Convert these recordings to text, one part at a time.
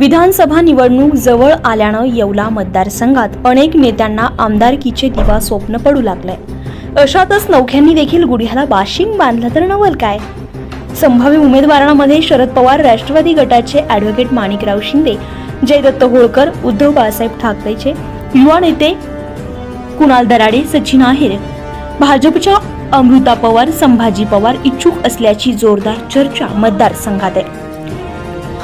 विधानसभा निवडणूक जवळ आल्यानं येवला मतदारसंघात अनेक नेत्यांना आमदारकीचे दिवा स्वप्न पडू लागले। अशातच नौख्यांनी देखील गुढीला बाशिंग बांधलं तर नवल काय। संभाव्य उमेदवारांमध्ये शरद पवार राष्ट्रवादी गटाचे ॲडव्होकेट माणिकराव शिंदे, जयदत्त होळकर, उद्धव बाळासाहेब ठाकरेचे युवा नेते कुणाल दराडे, सचिन आहेर, भाजपच्या अमृता पवार, संभाजी पवार इच्छुक असल्याची जोरदार चर्चा मतदारसंघात आहे।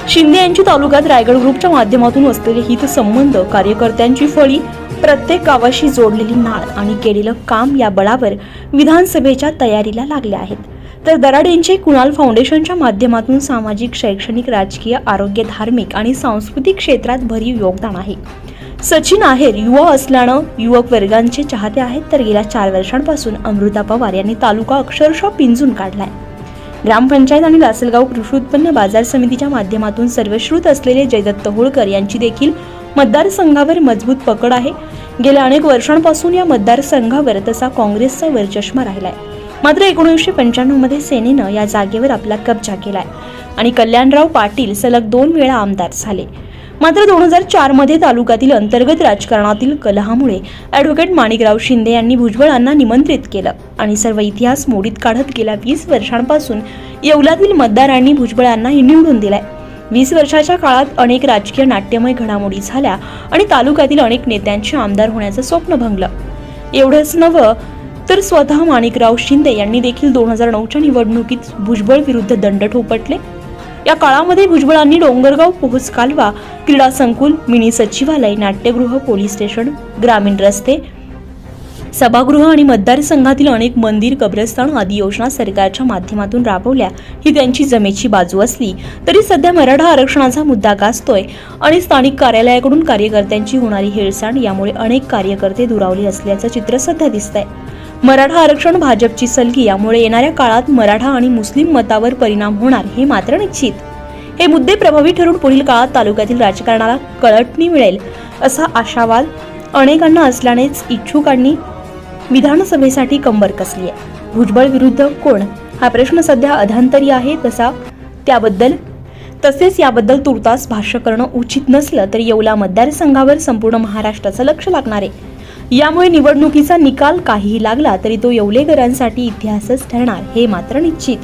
शिंदे यांची तालुक्यात रायगड ग्रुपच्या माध्यमातून असलेले हितसंबंध, कार्यकर्त्यांची फळी, प्रत्येक गावाशी जोडलेली नाळ आणि केलेलं काम या बळावर विधानसभेच्या तयारीला लागले आहेत। तर दराड यांचे कुणाल फाउंडेशनच्या माध्यमातून सामाजिक, शैक्षणिक, राजकीय, आरोग्य, धार्मिक आणि सांस्कृतिक क्षेत्रात भरीव योगदान आहे। सचिन आहेर युवा असल्यानं युवक वर्गांचे चाहते आहेत, तर गेल्या 4 वर्षांपासून अमृता पवार यांनी तालुका अक्षरशः पिंजून काढलाय। ग्रामपंचायत आणि लासलगाव कृषी उत्पन्न बाजार समितीच्या माध्यमातून सर्वश्रुत असलेले जयदत्त होळकर यांची देखील मतदारसंघावर मजबूत पकड आहे। गेल्या अनेक वर्षांपासून या मतदारसंघावर तसा काँग्रेसचा वरचष्मा राहिलाय। मात्र 1995 मध्ये सेनेनं या जागेवर आपला कब्जा केलाय आणि कल्याणराव पाटील सलग 2 वेळा आमदार झाले। मात्र 2004 मध्ये तालुक्यातील अंतर्गत राजकारणातील कलहामुळे ॲडव्होकेट माणिकराव शिंदे यांनी भुजबळांना निमंत्रित केलं आणि सर्व इतिहास मोडीत काढत गेल्या 20 वर्षांपासून येवल्यातील मतदारांनी भुजबळांना निवडून दिलाय। 20 वर्षाच्या काळात अनेक राजकीय नाट्यमय घडामोडी झाल्या आणि तालुक्यातील अनेक नेत्यांचे आमदार होण्याचं स्वप्न भंगलं। एवढंच नव्हे तर स्वतः माणिकराव शिंदे यांनी देखील 2009च्या निवडणुकीत भुजबळ विरुद्ध दंड ठोपटले। या काळामध्ये भुजबळांनी डोंगरगाव पोहोच कालवा, क्रीडा संकुल, मिनी सचिवालय, नाट्यगृह, पोलीस स्टेशन, ग्रामीण रस्ते, सभागृह आणि मतदारसंघातील अनेक मंदिर, कब्रस्तान आदी योजना सरकारच्या माध्यमातून राबवल्या। ही त्यांची जमेची बाजू असली तरी सध्या मराठा आरक्षणाचा मुद्दा गाजतोय आणि स्थानिक कार्यालयाकडून कार्यकर्त्यांची होणारी हेळसांड यामुळे अनेक कार्यकर्ते दुरावले असल्याचं चित्र सध्या दिसतंय। मराठा आरक्षण, भाजपची सलगी यामुळे येणाऱ्या काळात मराठा आणि मुस्लिम मतावर परिणाम होणार हे मात्र निश्चित। हे मुद्दे प्रभावी ठरून पुढील काळात तालुक्यातील राजकारणाला कळटणी मिळेल असा आशावाद अनेकांना असल्यानेच इच्छुकांनी विधानसभेसाठी कंबर कसली आहे। भुजबळ विरुद्ध कोण हा प्रश्न सध्या अधांतरी आहे। तसेच याबद्दल तुर्तास भाष्य करणं उचित नसलं तर येवला मतदारसंघावर संपूर्ण महाराष्ट्राचं लक्ष लागणार आहे। यामुळे निवडणुकीचा निकाल काहीही लागला तरी तो येवलेकरांसाठी इतिहासच ठरणार हे मात्र निश्चित।